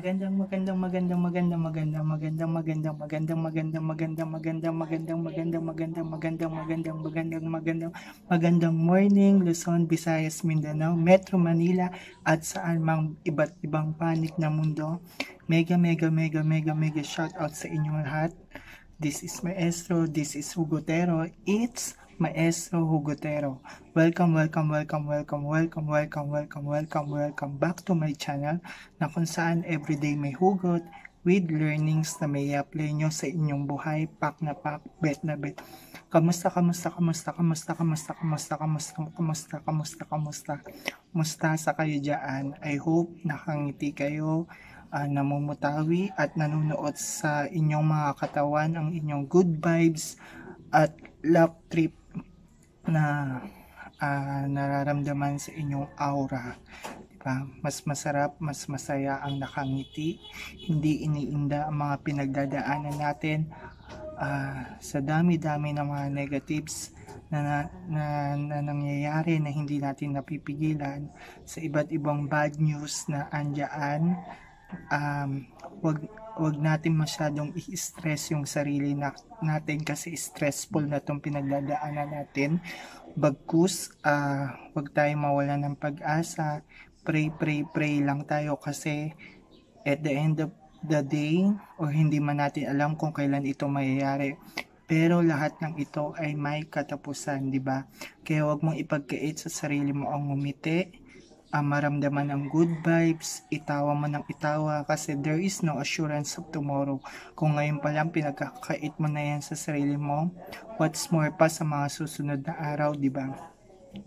Magandang magandang magandang magandang magandang magandang magandang magandang magandang magandang magandang magandang magandang magandang magandang magandang magandang magandang magandang morning Luzon, Visayas, Mindanao, Metro Manila at saan mang iba't ibang panig ng mundo. Mega mega mega mega mega shout out sa inyong lahat. This is Maestro, this is Hugotero. It's Maestro Hugotero. Welcome, welcome, welcome, welcome, welcome, welcome, welcome, welcome, welcome back to my channel na kung saan everyday may hugot with learnings na may apply nyo sa inyong buhay, pak na pak, bet na bet. Kamusta, kamusta, kamusta, kamusta, kamusta, kamusta, kamusta, kamusta, kamusta, kamusta, kamusta sa kayo dyan? I hope nakangiti kayo, namumutawi at nanonood sa inyong mga katawan ang inyong good vibes at love trip na nararamdaman sa inyong aura. Diba? Mas masarap, mas masaya ang nakangiti, hindi iniinda ang mga pinagdadaanan natin sa dami-dami ng mga negatives na nangyayari na hindi natin napipigilan, sa iba't ibang bad news na andyan. Wag natin masyadong i-stress yung sarili natin kasi stressful na itong pinagdadaanan natin. Bagkus, wag tayo mawala ng pag-asa. Pray lang tayo kasi at the end of the day o hindi man natin alam kung kailan ito mayayari. Pero lahat ng ito ay may katapusan, di ba? Kaya wag mong ipagkait sa sarili mo ang ngumiti, maramdaman ang good vibes, itawa mo ng itawa kasi there is no assurance of tomorrow. Kung ngayon pa lang pinagkakait mo na yan sa sarili mo, what's more pa sa mga susunod na araw, di ba?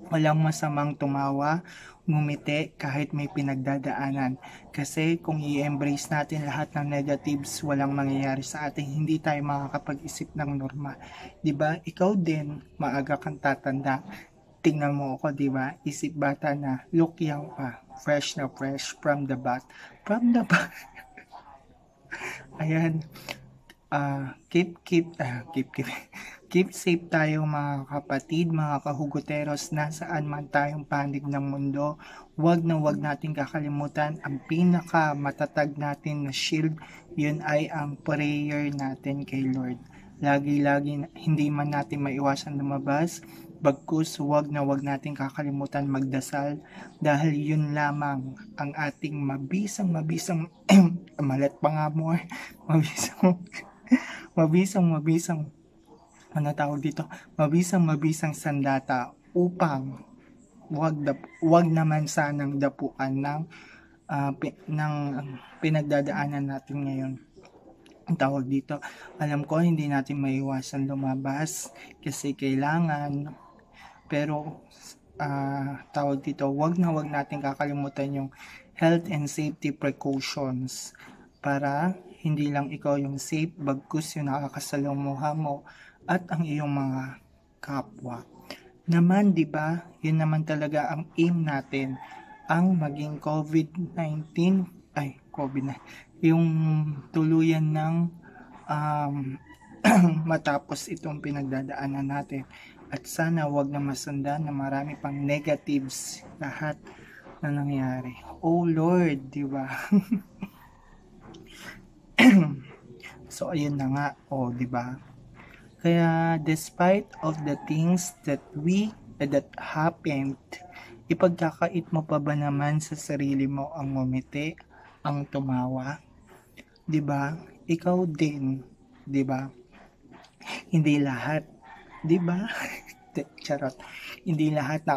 Walang masamang tumawa, ngumiti kahit may pinagdadaanan. Kasi kung i-embrace natin lahat ng negatives, walang mangyayari sa atin, hindi tayo makakapag-isip ng normal. 'Di ba? Ikaw din, maaga kang tatanda. Tingnan mo ako, 'di ba? Isip bata na, look young pa, fresh na fresh from the bat. From the bat. Ayan. Keep safe tayo mga kapatid, mga kahugoteros, nasaan man tayong panig ng mundo. Wag natin kakalimutan ang pinaka matatag natin na shield, yun ay ang prayer natin kay Lord. Lagi hindi man natin maiwasan lumabas, bagkus wag natin kakalimutan magdasal dahil yun lamang ang ating mabisang malat pa nga mo mabisang mabisang sandata upang wag naman sanang dapuan ng pinagdadaanan natin ngayon. Ang tawag dito, alam ko hindi natin maiwasan lumabas kasi kailangan, pero tawag dito, wag natin kakalimutan yung health and safety precautions para hindi lang ikaw yung safe, bagkus yung nakakasalamuha mo at ang iyong mga kapwa. Naman, di ba? Yun naman talaga ang aim natin, ang maging COVID-19, yung tuluyan ng matapos itong pinagdadaanan natin. At sana wag na masundan na marami pang negatives lahat na nangyari. Oh Lord, di ba? So ayun na nga, di ba? Kaya despite of the things that happened, ipagkakait mo pa ba naman sa sarili mo ang ngumiti, ang tumawa? 'Di ba? Ikaw din, 'di ba? Hindi lahat, 'di ba? Charot. Hindi lahat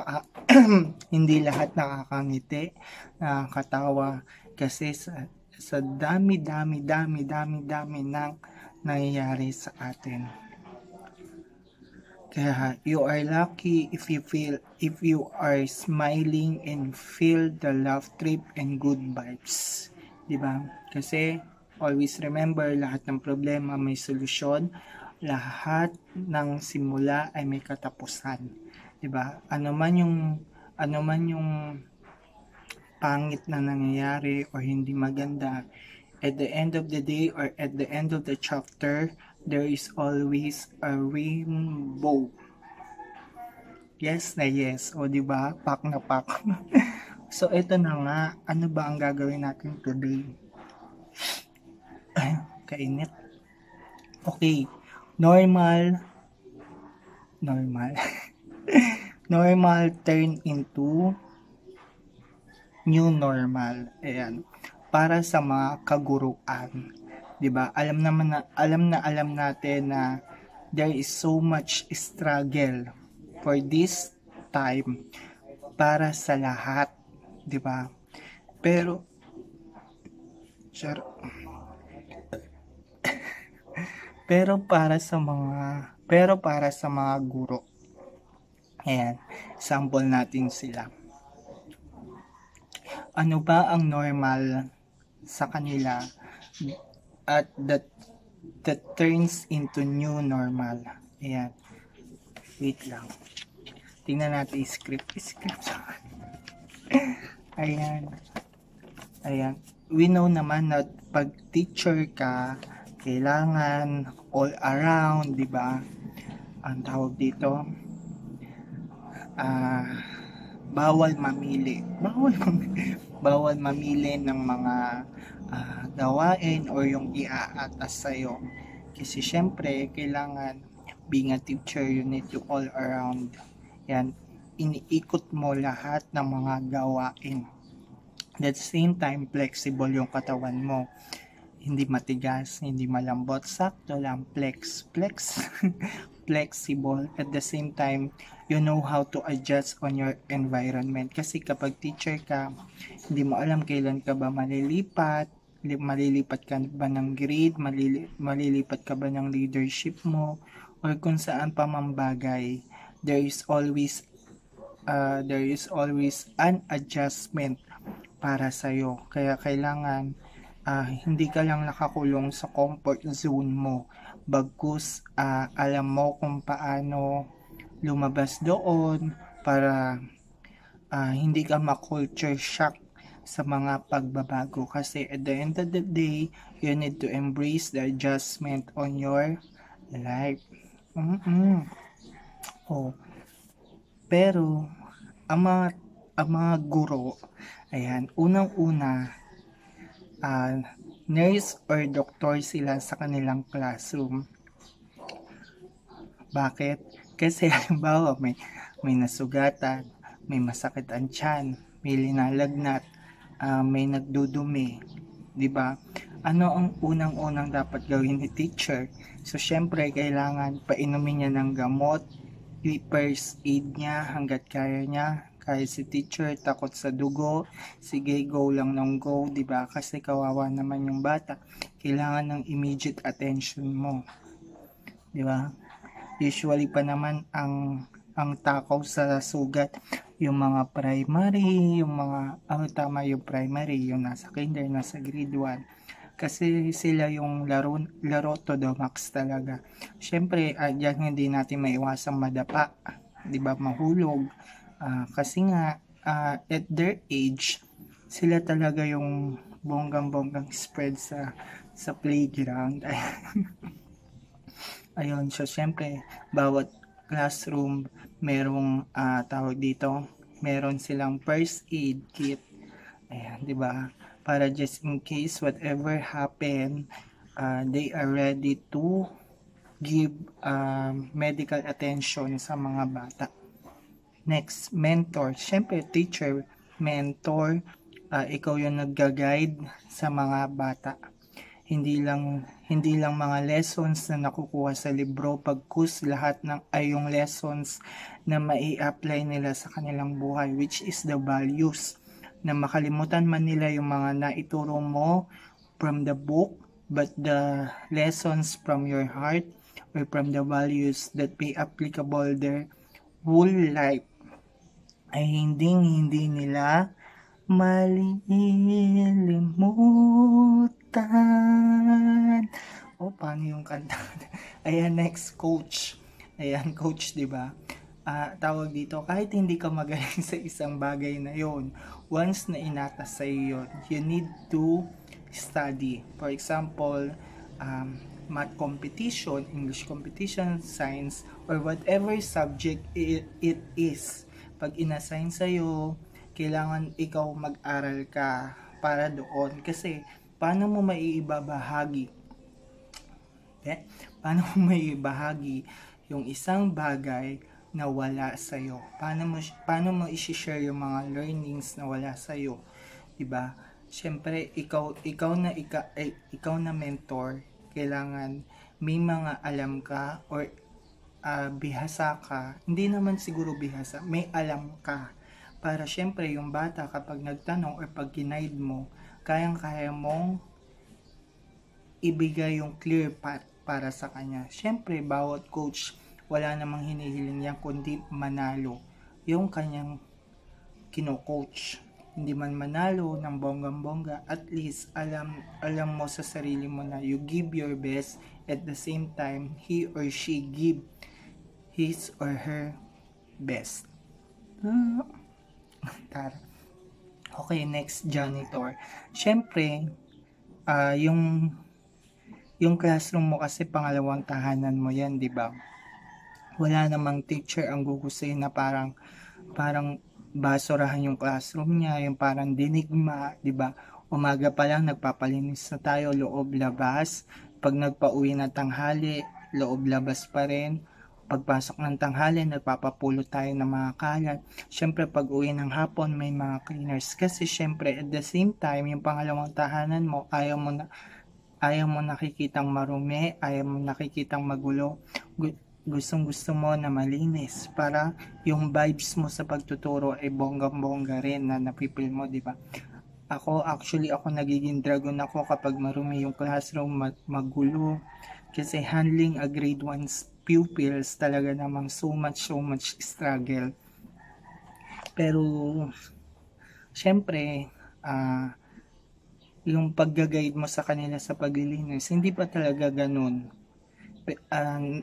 hindi lahat nakakangiti, nakakatawa kasi sa dami ng nangyayari sa atin. Kaya you are lucky if you are smiling and feel the love trip and good vibes. 'Di ba? Kasi always remember, lahat ng problema may solusyon, lahat ng simula ay may katapusan. 'Di ba? Ano man yung pangit na nangyayari o hindi maganda, at the end of the day or at the end of the chapter, there is always a rainbow. Yes na yes. O diba? Pak na pak. So ito na nga. Ano ba ang gagawin natin today? Kainit. Okay. Normal. Normal turn into new normal. Ayan. Para sa mga kaguruan. 'Di ba? Alam natin na there is so much struggle for this time para sa lahat, 'di ba? Pero pero para sa mga guro. Ayan, sample natin sila. Ano ba ang normal sa kanila at that turns into new normal? Ayan. Wait lang. Tingnan natin script sa Ayan. Ayan. We know naman na pag teacher ka, kailangan all around, di ba? Ang tawag dito, bawal mamili. Bawal mamili ng mga gawain o yung iaatas sa'yo. Kasi syempre, kailangan being a teacher, you need to all around. Yan, iniikot mo lahat ng mga gawain. At the same time, flexible yung katawan mo. Hindi matigas, hindi malambot, sakto lang, flexible. At the same time, you know how to adjust on your environment. Kasi kapag teacher ka, hindi mo alam kailan ka ba malilipat ka ba ng grade, malilipat ka ba ng leadership mo, or kung saan pa mambagay, there is always an adjustment para sa'yo. Kaya kailangan hindi ka lang nakakulong sa comfort zone mo. Bagkus alam mo kung paano lumabas doon para hindi ka ma-culture shock sa mga pagbabago. Kasi at the end of the day, you need to embrace the adjustment on your life. Pero ang mga guro, ayan, unang-una, nurse or doctor sila sa kanilang classroom. Bakit? Kasi halimbawa may nasugatan, may masakit ang tiyan, may linalagnat, may nagdudumi, 'di ba? Ano ang unang-unang dapat gawin ni teacher? So syempre kailangan painumin niya ng gamot, first aid niya hanggat kaya niya. Kahit si teacher takot sa dugo, sige go lang ng go, 'di ba? Kasi kawawa naman yung bata. Kailangan ng immediate attention mo. 'Di ba? Usually pa naman ang takaw sa sugat yung mga primary, yung primary, yung nasa kinder, nasa grade 1. Kasi sila yung laro to the max talaga. Syempre, diyan hindi natin maiwasang madapa, 'di ba? Mahulog. Kasi nga at their age, sila talaga yung bonggang spread sa playground. Ayun, so syempre bawat classroom merong tawag dito, meron silang first aid kit. Ayan, 'di ba? Para just in case whatever happen, they are ready to give medical attention sa mga bata. Next, mentor. Siyempre, teacher, mentor, ikaw yung nagga-guide sa mga bata. Hindi lang mga lessons na nakukuha sa libro, pagkus lahat ay yung lessons na mai-apply nila sa kanilang buhay, which is the values. Na makalimutan man nila yung mga naituro mo from the book, but the lessons from your heart or from the values that be applicable their whole life ay hindi nila malilimutan. Paano yung kanta? Ayan, next, coach. Ayan, coach, di ba? Tawag dito, kahit hindi ka magaling sa isang bagay na yon, once na inatas sa iyo yun, you need to study. For example, math competition, English competition, science, or whatever subject it is. Pag inassign sa'yo, kailangan ikaw mag-aral ka para doon. Kasi paano mo maiibabahagi? Paano mo maiibahagi yung isang bagay na wala sa'yo? Paano mo i-share yung mga learnings na wala sa'yo? Diba? Siyempre, ikaw na mentor, kailangan may mga alam ka or bihasa ka. Hindi naman siguro bihasa, may alam ka. Para siyempre, yung bata kapag nagtanong or pag ginaid mo, kayang-kaya mong ibigay yung clear path para sa kanya. Siyempre, bawat coach, wala namang hinihiling yan kundi manalo yung kanyang kino-coach. Hindi man manalo ng bonggang-bongga, at least alam mo sa sarili mo na you give your best, at the same time he or she give his or her best. Tara. Okay, next, janitor. Siyempre, yung classroom mo kasi pangalawang tahanan mo yan, di ba? Wala namang teacher ang gugustuhin na parang basurahan yung classroom niya, yung parang dinigma, di ba? Umaga pa lang nagpapalinis na tayo, loob labas. Pag nagpauwi na tanghali, loob labas pa rin. Pagpasok ng tanghali, nagpapapulot tayo ng mga kalat. Siyempre, pag uwi ng hapon, may mga cleaners. Kasi siyempre, at the same time, yung pangalawang tahanan mo, ayaw mo nakikitang marumi, ayaw mo nakikitang magulo. Gustong-gusto mo na malinis para yung vibes mo sa pagtuturo ay bonggang-bongga rin na napipil mo, di ba? Ako nagiging dragon ako kapag marumi yung classroom, magulo. Kasi handling a grade 1 pupils talaga namang so much struggle. Pero, syempre, yung pag-guide mo sa kanila sa paglilinis, hindi pa talaga ganun.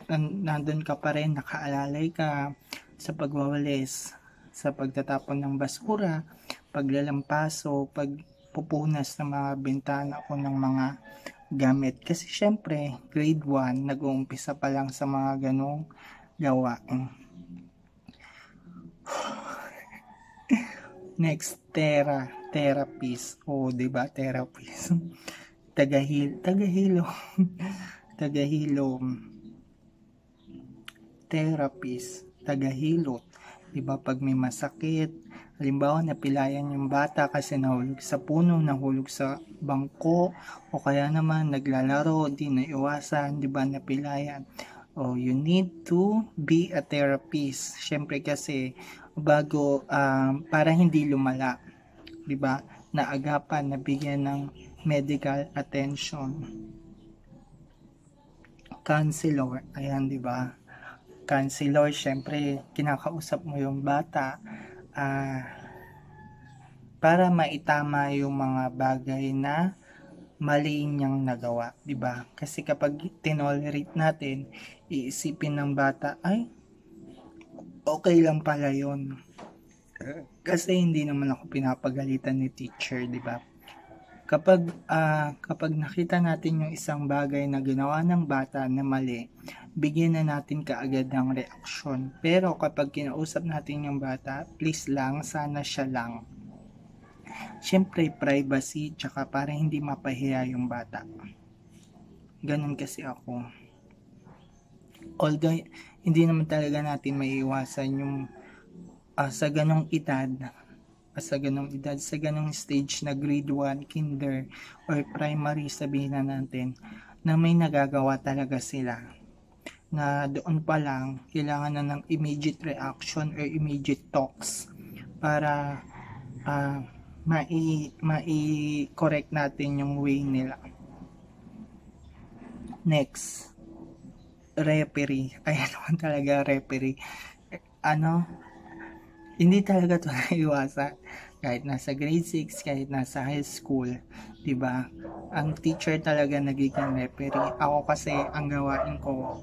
Nandun ka pa rin, nakaalalay ka sa pagwawalis, sa pagtatapon ng basura, paglalampaso, pagpupunas ng mga bintana o ng mga gamit. Kasi syempre, grade 1, nag-uumpisa pa lang sa mga ganong gawain. Next, therapist. O, diba, therapist. Tagahilo. Therapist, tagahilot. Diba, pag may masakit, halimbawa napilayan yung bata kasi nahulog sa puno, nahulog sa bangko, o kaya naman naglalaro, di naiwasan, diba, napilayan. You need to be a therapist. Syempre kasi bago para hindi lumala, diba, naagapan, nabigyan ng medical attention. Counselor, ayan, diba, counselor, syempre kinakausap mo yung bata para maitama yung mga bagay na mali niyang nagawa, diba? Kasi kapag tinolerate natin, iisipin ng bata, ay, okay lang pala yun. Kasi hindi naman ako pinapagalitan ni teacher, diba? Kapag nakita natin yung isang bagay na ginawa ng bata na mali, bigyan na natin kaagad ng reaksyon. Pero kapag kinausap natin yung bata, please lang, sana siya lang. Siyempre, privacy, tsaka para hindi mapahiya yung bata. Ganun kasi ako. Although, hindi naman talaga natin maiiwasan yung sa ganong edad, sa ganong stage na grade 1, kinder, or primary, sabihin na natin, na may nagagawa talaga sila. Na doon pa lang, kailangan na ng immediate reaction or immediate talks para mai-correct natin yung way nila. Next, referee. Ayan naman talaga, referee. Hindi talaga ito naiwasan. Kahit nasa grade 6, kahit nasa high school, diba? Ang teacher talaga nagiging referee. Ako kasi, ang gawain ko,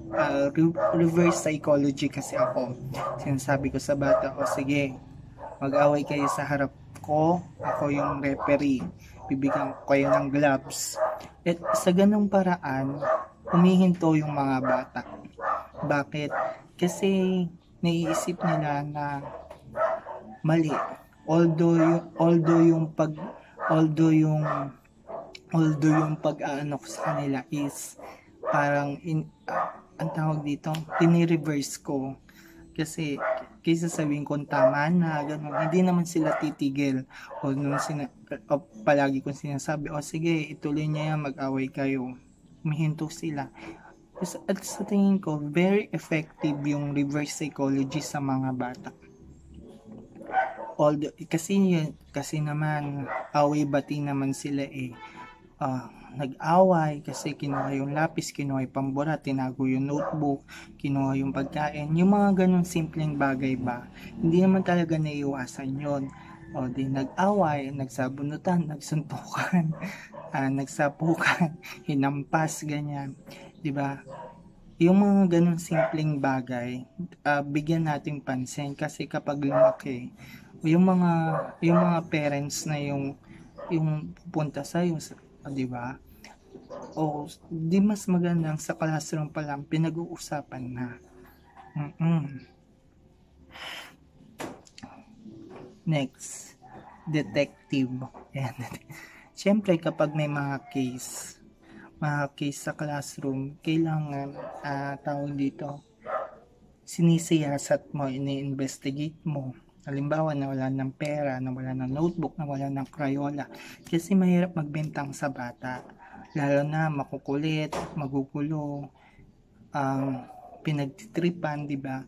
reverse psychology kasi ako. Sinasabi ko sa bata, sige, mag-away kayo sa harap ko, ako yung referee. Bibigyan ko kayo ng gloves. At sa ganung paraan, humihinto yung mga bata. Bakit? Kasi naiisip nila na mali. Although yung Although yung pag-aano ko sa kanila is parang ang tawag dito, ini-reverse ko. Kasi kaysa sabihin kong tama na, ganun, hindi naman sila titigil. O palagi kong sinasabi, o sige, ituloy niya yan, mag-away kayo. Humihinto sila. At sa tingin ko, very effective yung reverse psychology sa mga bata. Although, kasi naman, away-bati naman sila eh. Nag-away kasi kinuha yung lapis, kinuha yung pambura, tinago yung notebook, kinuha yung pagkain, yung mga ganun simpleng bagay ba, hindi naman talaga naiiwasan yun. O di nag-away, nagsabunutan, nagsuntukan, nagsapukan, hinampas, ganyan, di ba? Yung mga ganun simpleng bagay, bigyan natin pansin kasi kapag lumaki, yung mga parents na yung pupunta sa iyo, di ba? O di mas magandang sa classroom pa lang pinag-uusapan na. Next, detective. Ayan. Siyempre kapag may mga case sa classroom, kailangan tawag dito, sinisiyasat mo, ini-investigate mo. Halimbawa, nawala ng pera, nawala ng notebook, nawala ng Crayola. Kasi mahirap magbintang sa bata. Lalo na makukulit, magugulo, pinagtitripan, di ba?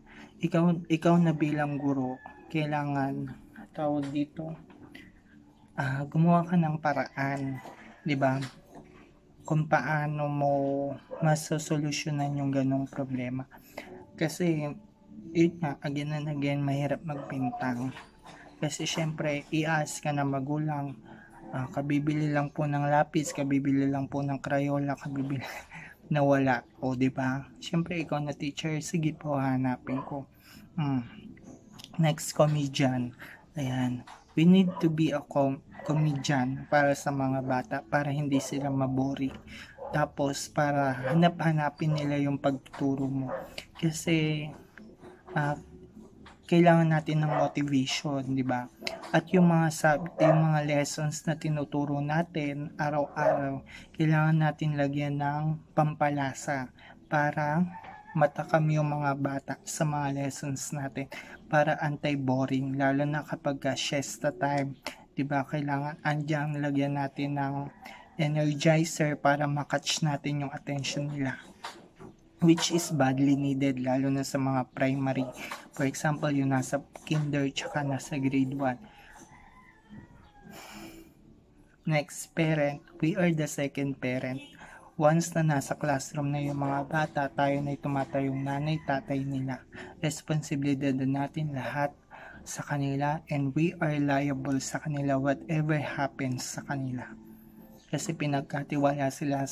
Ikaw na bilang guro, kailangan, tawag dito, gumawa ka ng paraan, di ba? Kung paano mo masosolusyonan yung ganong problema. Kasi yun nga, again and again, mahirap magbintang. Kasi syempre, i-ask ka na magulang, kabibili lang po ng lapis, kabibili lang po ng Crayola, kabibili nawala. O, diba? Syempre, ikaw na teacher, sige po, hanapin ko. Next, comedian. Ayan. We need to be a comedian para sa mga bata, para hindi sila mabori. Tapos, para hanapin nila yung pagtuturo mo. Kasi, kailangan natin ng motivation, di ba? At yung mga lessons na tinuturo natin araw-araw, kailangan natin lagyan ng pampalasa para matakam yung mga bata sa mga lessons natin, para anti-boring, lalo na kapag siesta time, di ba? Kailangan andyang lagyan natin ng energizer para makatch natin yung attention nila, which is badly needed lalo na sa mga primary. For example, yung nasa kinder tsaka nasa grade 1. Next, parent. We are the second parent. Once na nasa classroom na yung mga bata, tayo na tumatayong nanay, tatay nila. Responsibilidad natin lahat sa kanila, and we are liable sa kanila whatever happens sa kanila. Kasi pinagkatiwala sila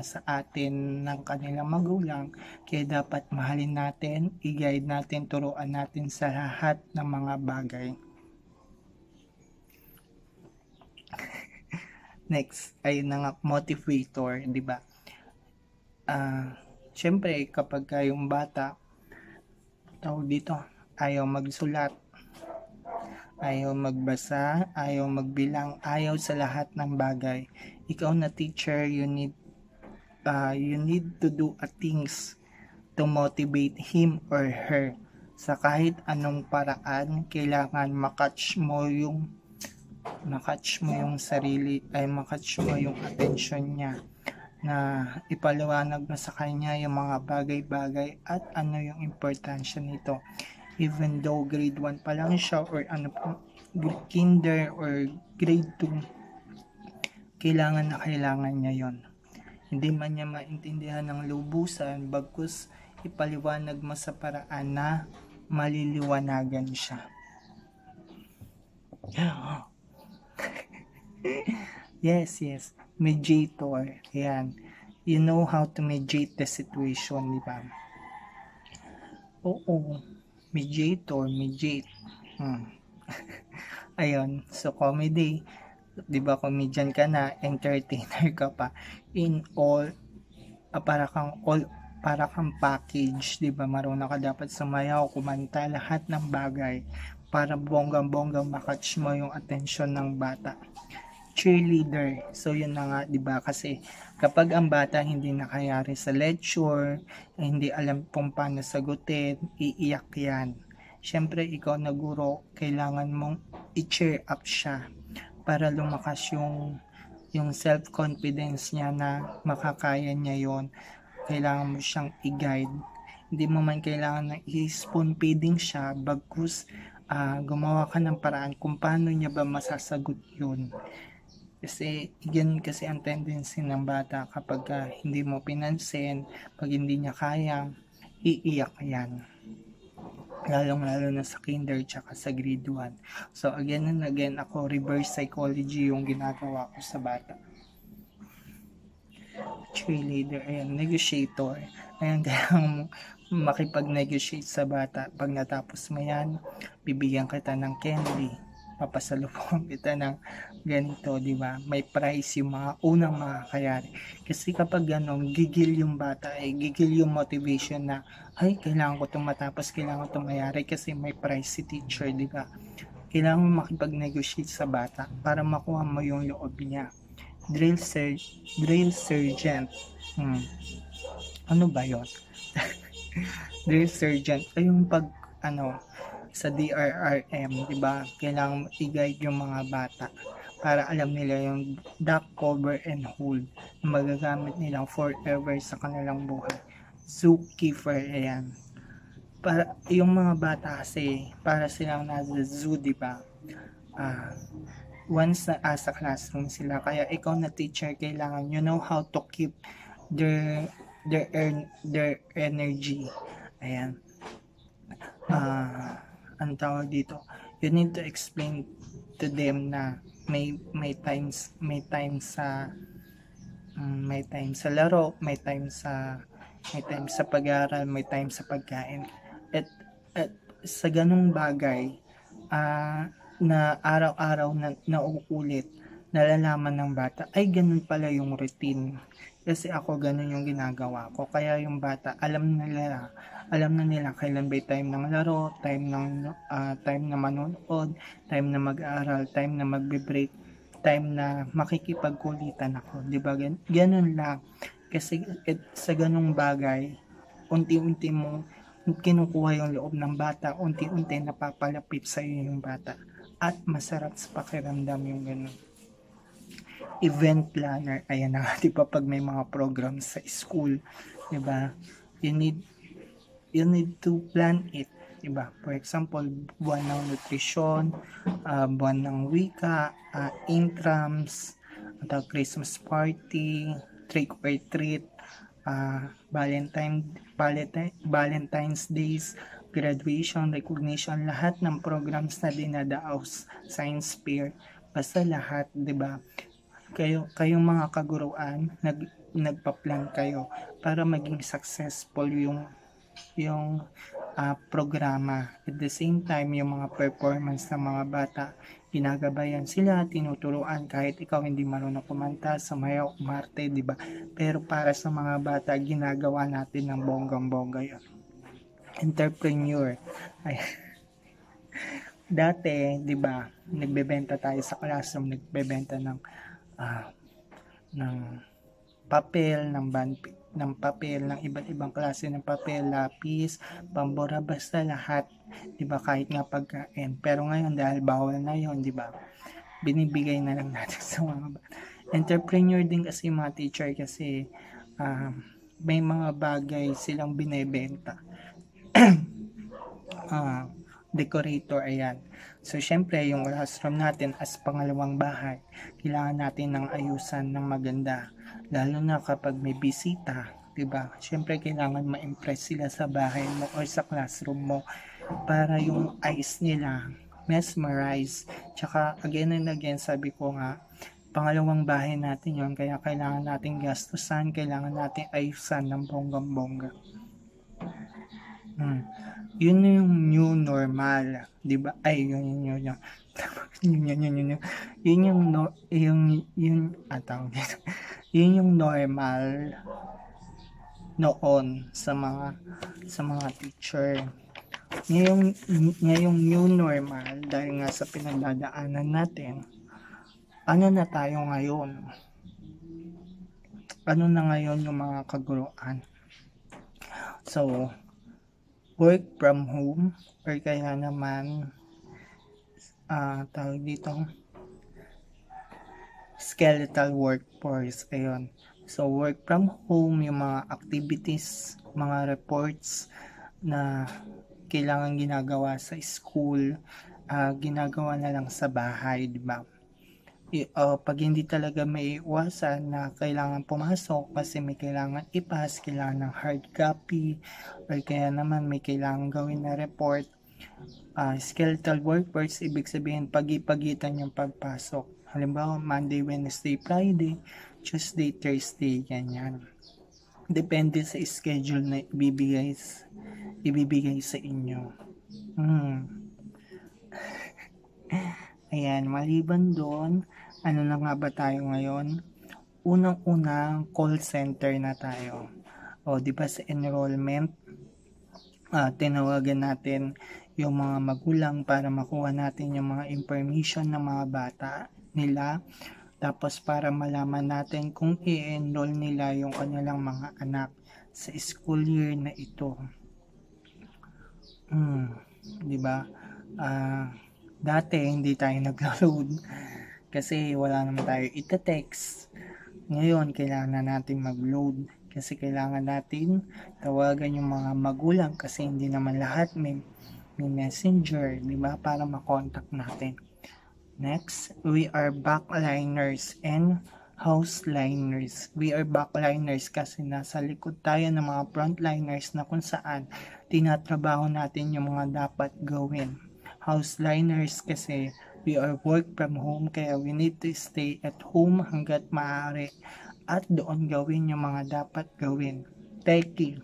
sa atin ng kanilang magulang, kaya dapat mahalin natin, i-guide natin, turuan natin sa lahat ng mga bagay. Next, ayun na nga, motivator, di ba? Syempre, kapag kayong bata, tawag dito, ayaw magsulat, ayaw magbasa, ayaw magbilang, ayaw sa lahat ng bagay. Ikaw na teacher, you need to do things to motivate him or her. Sa kahit anong paraan, kailangan makatch mo yung sarili, makatch mo yung attention niya, na ipaliwanag mo sa kanya yung mga bagay-bagay at ano yung importansya nito. Even though grade 1 pa lang siya or kinder or grade 2, kailangan niya yon. Hindi man niya maintindihan ng lubusan, bagkus ipaliwanag mo sa paraan na maliliwanagan siya. Yes, mediator. Ayan. You know how to mediate the situation, di ba? Oo, mediate. Ayun, so comedy. Di ba, comedian ka na, entertainer ka pa, in all, para kang package, di ba? Marunong ka dapat sumayaw, kumanta, lahat ng bagay para bonggang makatch mo yung attention ng bata. cheerleader. So yun na nga, 'di ba? Kasi kapag ang bata hindi nakayari sa lecture, hindi alam kung paano sagutin, iiyak 'yan. Siyempre ikaw na guro, kailangan mong i-cheer up siya para lumakas yung self-confidence niya na makakaya niya yon. Kailangan mo siyang i-guide. Hindi mo man kailangan na i-spoon feeding siya, bagkus gumawa ka ng paraan kung paano niya ba masasagot yun. Kasi yan kasi ang tendency ng bata kapag hindi mo pinansin, pag hindi niya kaya, iiyak yan. Lalong-lalo na sa kinder tsaka sa grade 1. So again and again, ako reverse psychology yung ginagawa ko sa bata. Cheerleader, ayan, negotiator. Ayan, kaya makipag-negotiate sa bata. Pag natapos mo yan, bibigyan kita ng candy. Papasalubong kita ng ganito, di ba? May prize yung mga unang makakayari. Kasi kapag gano'n, gigil yung bata, gigil yung motivation na, ay, kailangan ko itong matapos, kailangan ko itong mayari kasi may prize si teacher, di ba? Kailangan mo makipag-negotiate sa bata para makuha mo yung loob niya. Drill sergeant. Ano ba yon? Drill sergeant ay yung pag sa DRRM, di ba? Kailangan i-guide yung mga bata para alam nila yung duck, cover, and hold na magagamit nilang forever sa kanilang buhay. Zookeeper, ayan. Para yung mga bata kasi para silang nasa zoo, di ba? Once na sa classroom sila, kaya ikaw na teacher, kailangan you know how to keep their energy. Ayan. Ang tawag dito, you need to explain to them na may time sa laro, may time sa pag-aaral, may time sa pagkain. At sa ganung bagay na araw-araw na nauulit, nalalaman ng bata, ay ganun pala yung routine. Kasi ako ganun yung ginagawa ko. Kaya yung bata, alam na nila kailan ba time ng laro, time na manonood, time na mag-aaral, time na magbe-break, time na makikipagkulitan ako. Di ba? Ganun lang. Kasi sa ganung bagay, unti-unti mo kinukuha yung loob ng bata, unti-unti napapalapit sa iyo yung bata. At masarap sa pakiramdam yung ganun. Event planner, ayan na, di ba, pag may mga programs sa school, di ba, you need to plan it, di ba? For example, buwan ng nutrition, buwan ng wika, intrams, Christmas party, trick or treat, Valentine's Days, graduation, recognition, lahat ng programs na dinadaos, science fair, basta lahat, di ba? Kayong mga kaguruan, nagpa-plan kayo para maging successful yung programa. At the same time, yung mga performance ng mga bata, ginagabayan sila, tinuturuan kahit ikaw hindi marunong kumanta, sumayaw, umarte, di ba? Pero para sa mga bata, ginagawa natin ng bonggang-bongga yun. Entrepreneur. Ay. Dati, di ba, nagbebenta tayo sa classroom, nagbebenta ng papel, ng papel, ng iba't ibang klase ng papel, lapis, pambora, basta lahat, 'di ba, kahit nga pagkain. Pero ngayon dahil bawal na 'yon, 'di ba? Binibigay na lang natin sa mga entrepreneur din kasi mga teacher kasi may mga bagay silang binebenta. Decorator, ayan. So, syempre, yung classroom natin as pangalawang bahay, kailangan natin ng ayusan ng maganda. Lalo na kapag may bisita, diba? Syempre, kailangan ma-impress sila sa bahay mo or sa classroom mo para yung eyes nila mesmerize. Tsaka, again and again, sabi ko nga, pangalawang bahay natin yon, kaya kailangan natin gastusan, kailangan natin ayusan ng bonggang-bongga. Yun yung new normal, 'di ba? Ay, yun yung normal noon sa mga teacher. Ngayong new normal, dahil nga sa pinagdadaanan natin, ano na tayo ngayon? Ano na ngayon yung mga kaguruan? So, work from home or kaya naman tawag dito skeletal workforce. Ayun. So, work from home, yung mga activities, mga reports na kailangan ginagawa sa school, ginagawa na lang sa bahay, di ba? Pag hindi talaga may iwasan na kailangan pumasok kasi may kailangan ipas, kailangan ng hard copy, or kaya naman may kailangan gawin na report, skeletal workforce, ibig sabihin pag-ipagitan yung pagpasok. Halimbawa, Monday, Wednesday, Friday, Tuesday, Thursday, ganyan. Depende sa schedule na ibibigay sa inyo. Ayan, maliban doon, ano na nga ba tayo ngayon? Unang-unang call center na tayo. O, di ba sa enrollment, tinawagan natin yung mga magulang para makuha natin yung mga information ng mga bata nila. Tapos para malaman natin kung i-enroll nila yung kanilang mga anak sa school year na ito. Di ba? Dati hindi tayo nag-load kasi wala naman tayo ita-text. Ngayon kailangan na natin mag-load kasi kailangan natin tawagan yung mga magulang kasi hindi naman lahat may messenger, di ba? Para makontak natin. Next, we are backliners and houseliners. We are backliners kasi nasa likod tayo ng mga frontliners na kung saan tinatrabaho natin yung mga dapat gawin. Houseliners kasi we are work from home kaya we need to stay at home hanggat maaari at doon gawin yung mga dapat gawin. Techie.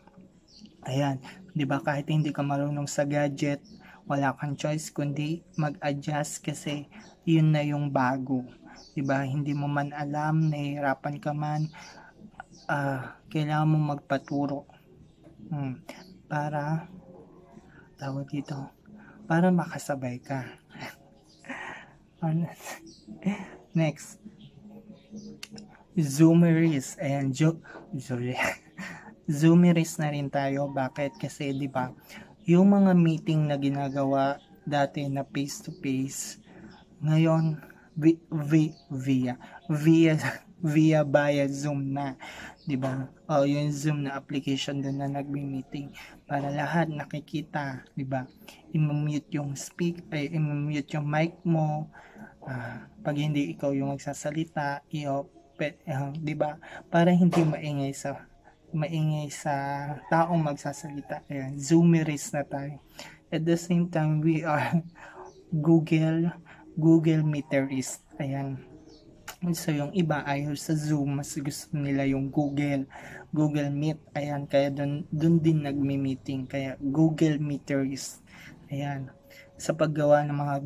Ayan, 'di ba kahit hindi ka marunong sa gadget, wala kang choice kundi mag-adjust kasi yun na yung bago. 'Di ba? Hindi mo man alam, nahihirapan ka man, kailangan mo magpaturo. Para tawag dito, para makasabay ka. Next. Zoomeries. Ayan, Zoomeries na rin tayo. Bakit? Kasi 'di ba, yung mga meeting na ginagawa dati na face to face, ngayon via Zoom na, 'di ba? Yung Zoom na application doon na nagmi-meeting para lahat nakikita, 'di ba? I-mute yung i-mute yung mic mo. Pag hindi ikaw yung magsasalita, 'di ba? Para hindi maingay sa taong magsasalita. Ayan, Zoomeries na tayo. At the same time, we are Google Meeterist. Ayan. So, yung iba ayaw sa Zoom, mas gusto nila yung Google Meet. Ayan, kaya dun din nagmi-meeting. Kaya Google Meeterist. Ayan. Sa paggawa ng mga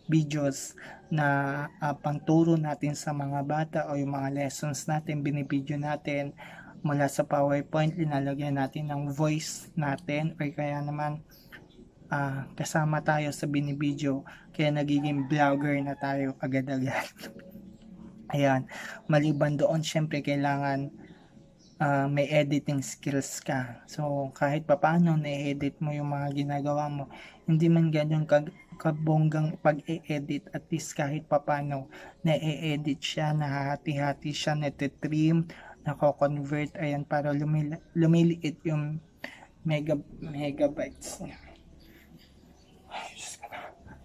videos na pangturo natin sa mga bata o yung mga lessons natin, binibideo natin mula sa PowerPoint, linalagyan natin ng voice natin or kaya naman kasama tayo sa binibideo, kaya nagiging vlogger na tayo agad-agad. Ayan, maliban doon, syempre kailangan may editing skills ka. So, kahit papaano na-edit mo yung mga ginagawa mo, hindi man ganyan kabonggang pag-e-edit, at least kahit papaano na-e-edit siya, nahahati-hati siya, na-trim, nako-convert, ayan, para lumiliit yung megabytes niya.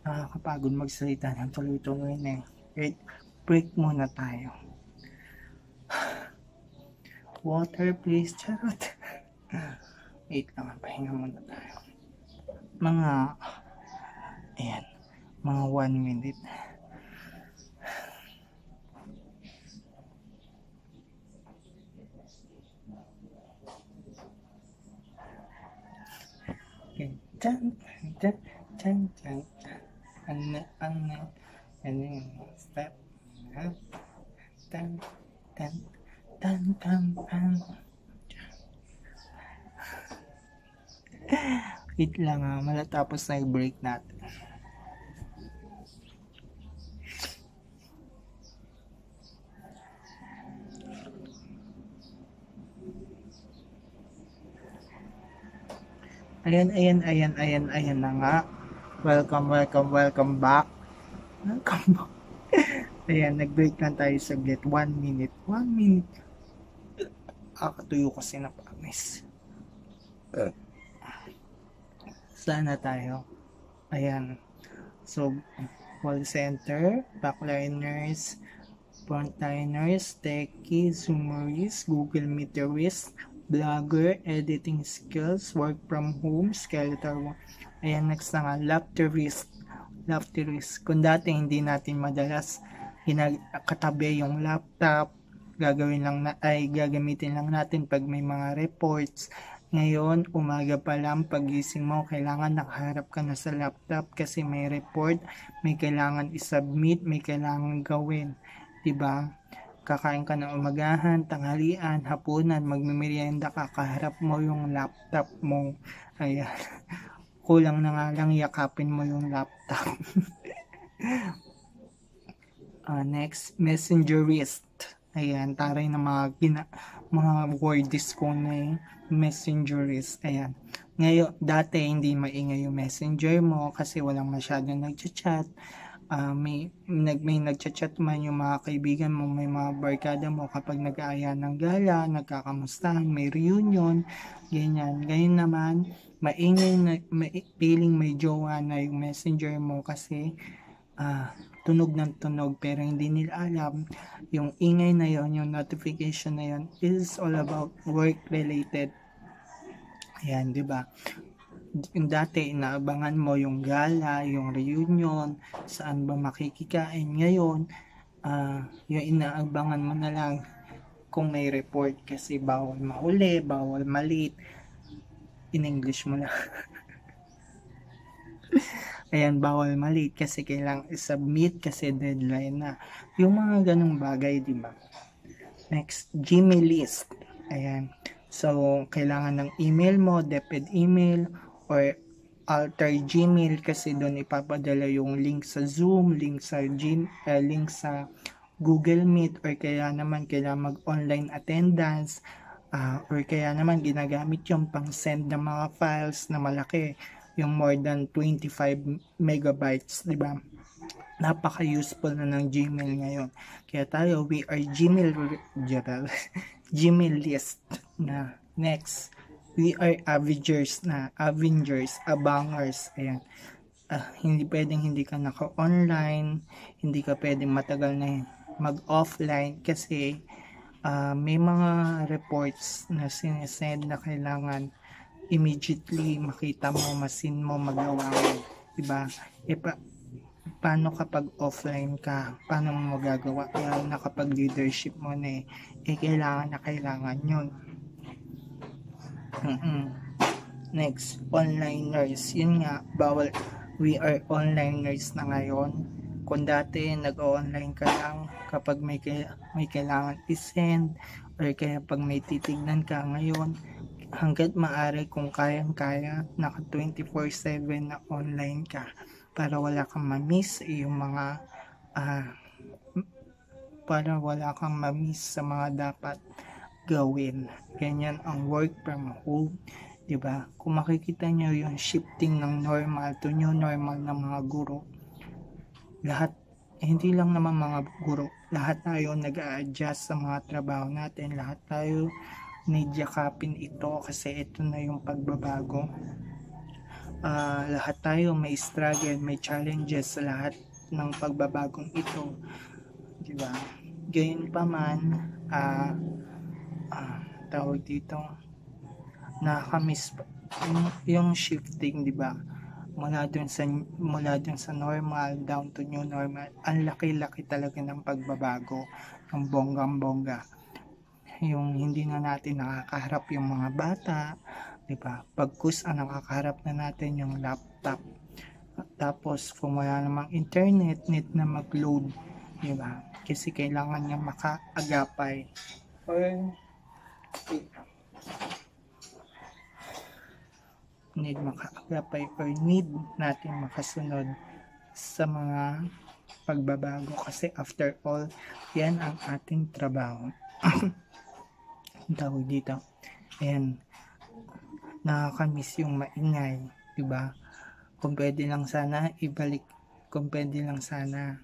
Nakakapagod magsalita ng tuloy-tuloy na eh. Wait, break muna tayo. Water please, charot. Wait lang, pahinga muna tayo. Ayan, mga 1 minute. Chan, step, wait lang malatapos na yung break natin. Ayan na nga. Welcome back. Welcome back. Ayan, nag-break lang tayo saglit. 1 minute. 1 minute. Kakatuyo kasi na promise. Saan na tayo? Ayan. So, call center, backliners, frontliners, techie, zoomerist, Google Meterist, blogger, editing skills, work from home, skeletal. Ayan, next na nga, lapterist. Kung dati hindi natin madalas katabi yung laptop, gagamitin lang natin pag may mga reports. Ngayon, umaga pa lang, pagising mo, kailangan nakaharap ka na sa laptop kasi may report, may kailangan isubmit, may kailangan gawin. Diba? Kakain ka ng umagahan, tanghalian, hapunan, magmimerienda ka, kaharap mo yung laptop mo. Ayan. Kulang na nga lang yakapin mo yung laptop. Next, messengerist. Ayan, taray na mga words ko na messengerist. Ayan. Ngayon, dati hindi maingay yung messenger mo kasi walang masyadong nagchat-chat. May nagchat-chat man yung mga kaibigan mo, may mga barkada mo kapag nag-aaya ng gala, nagkakamustahan, may reunion, ganyan. Ganyan naman, maingay na, feeling may jowa na yung messenger mo kasi tunog ng tunog pero hindi nila alam yung ingay na yon, yung notification na yon is all about work related. Ayan, di ba? Yung dati inaabangan mo yung gala, yung reunion, saan ba makikikain. Ngayon, yung inaabangan mo na lang kung may report kasi bawal mahuli, bawal malit. In English mo lang. Ayan, bawal malit kasi kailangan i-submit kasi deadline na. Yung mga ganong bagay, di ba? Next, Gmail list. Ayan. So, kailangan ng email mo, DepEd email, or alter Gmail kasi doon ipapadala yung link sa Zoom, link sa Google Meet, or kaya naman kailangan mag-online attendance, or kaya naman ginagamit yung pang-send ng mga files na malaki, yung more than 25 megabytes, di ba? Napaka-useful na ng Gmail ngayon. Kaya tayo, we are Gmail list na. Next, we are Avengers, abangers. Ayan. Hindi pwedeng hindi ka naka-online, hindi ka pwedeng matagal na mag-offline kasi may mga reports na sinesend na kailangan immediately makita mo, masin mo, magawa mo. Diba? Paano kapag offline ka? Paano mo magagawa? Kaya na kapag leadership mo na kailangan yun. Next, onliners. Yun nga, bawal. We are onliners na ngayon. Kung dati nag-online ka lang kapag may kailangan i-send or kaya pag may titignan ka, ngayon hanggat maaari kung kayang-kaya naka 24/7 na online ka para wala kang ma-miss yung mga sa mga dapat gawin. Ganyan ang work from home, 'di ba? Kung makikita niyo yung shifting ng normal to new normal ng mga guro, lahat hindi lang naman mga guro, lahat tayo nag-a-adjust sa mga trabaho natin, lahat tayo nidyakapin ito kasi ito na yung pagbabago. Lahat tayo may struggle, may challenges sa lahat ng pagbabagong ito, di ba? Gayon pa man, tawag dito, nakakamiss yung shifting, di ba? Mula dun sa normal down to new normal, ang laki-laki talaga ng pagbabago, ng bonggang-bongga. Yung hindi na natin nakakaharap yung mga bata, di ba? Pagkus ang nakakaharap na natin yung laptop. Tapos kung wala namang internet, need na mag-load, di ba? Kasi kailangan niya makaagapay or need natin makasunod sa mga pagbabago kasi after all, yan ang ating trabaho. Tawag dito. Ayan. nakakamiss yung maingay, di ba? Kung pwede lang sana ibalik, kung pwede lang sana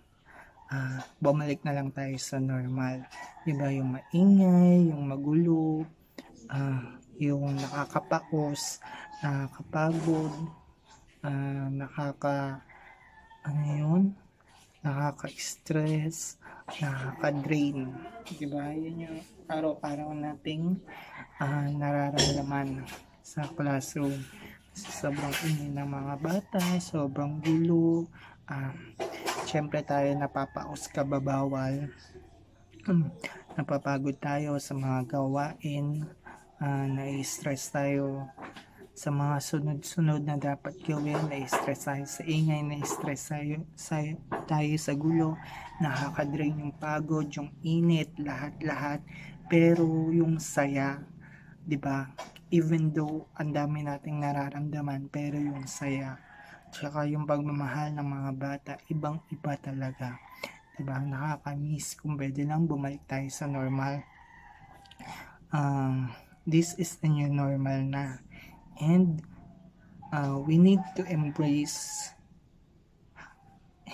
bumalik na lang tayo sa normal. Di ba? Yung maingay, yung magulo, yung nakakapaos, nakakapagod, nakaka-stress, nakaka-drain. Diba? Yan yung araw-araw nating nararamdaman sa classroom. Sobrang ingay ng mga bata, sobrang gulo. Siyempre tayo napapaos kababawal. Napapagod tayo sa mga gawain. Na-stress tayo sa mga sunod-sunod na dapat gawin, na-stress tayo sa ingay, na-stress tayo sa gulo, nakaka-drain yung pagod, yung init, lahat-lahat. Pero yung saya, 'di ba? Even though ang dami nating nararamdaman, pero yung saya, tsaka yung pagmamahal ng mga bata, ibang-iba talaga. 'Di ba? Nakaka-miss kung pwede lang bumalik tayo sa normal. This is the new normal na. And we need to embrace,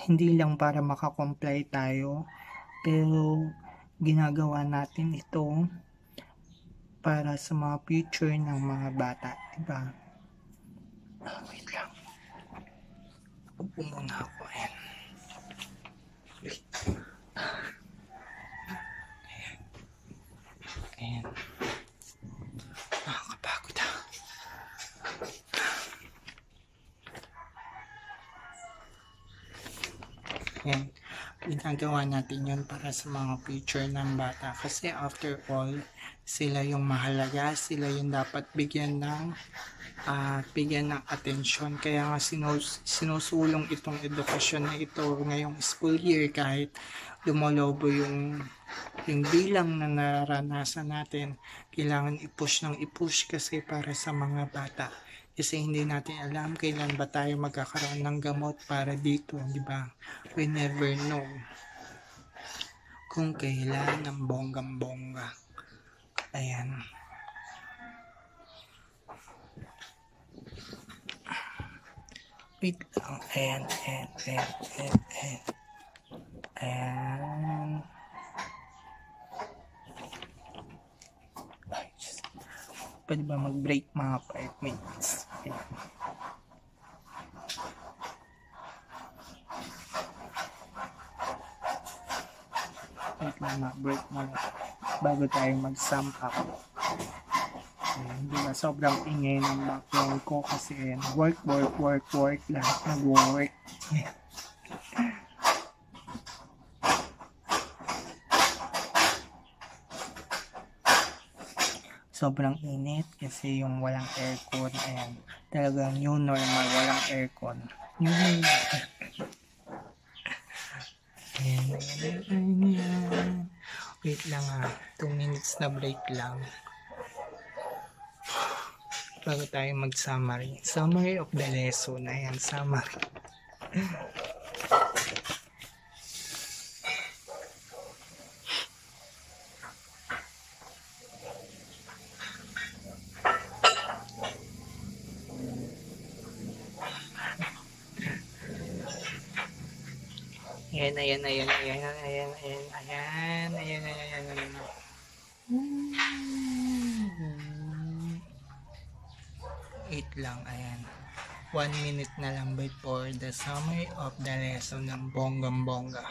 hindi lang para makakomply tayo, pero ginagawa natin ito para sa mga future ng mga bata, diba? Wait lang. Upo muna ako. Ayan. Wait. Ayan. Nakakapagod ha. Ayan. Ginagawa natin yun para sa mga future ng bata. Kasi after all, sila yung mahalaga. Sila yung dapat bigyan ng atensyon. Kaya nga sinusulong itong edukasyon na ito ngayong school year, kahit lumolobo yung bilang na nararanasan natin, kailangan i-push kasi para sa mga bata. Kasi hindi natin alam kailan ba tayo magkakaroon ng gamot para dito, di ba? We never know kung kailan ng bonggang-bongga. Ayan. Wait lang. Ayan. Ay, just, pwede ba mag-break mga 5 minutes? Ayan. Wait lang, mag-break muna bago tayo mag-sum up. Diba, sobrang ingay ng background ko kasi work, lahat nag-work. Sobrang init kasi yung walang aircon. Ayan, talagang new normal, walang aircon. New normal. Ayan. Wait lang 2 minutes na break lang bago tayo mag-summary. Summary of the lesson. Ayan, summary. Ayan. Wait lang, ayan. 1 minute na lang before the summary of the lesson ng bonggang-bongga.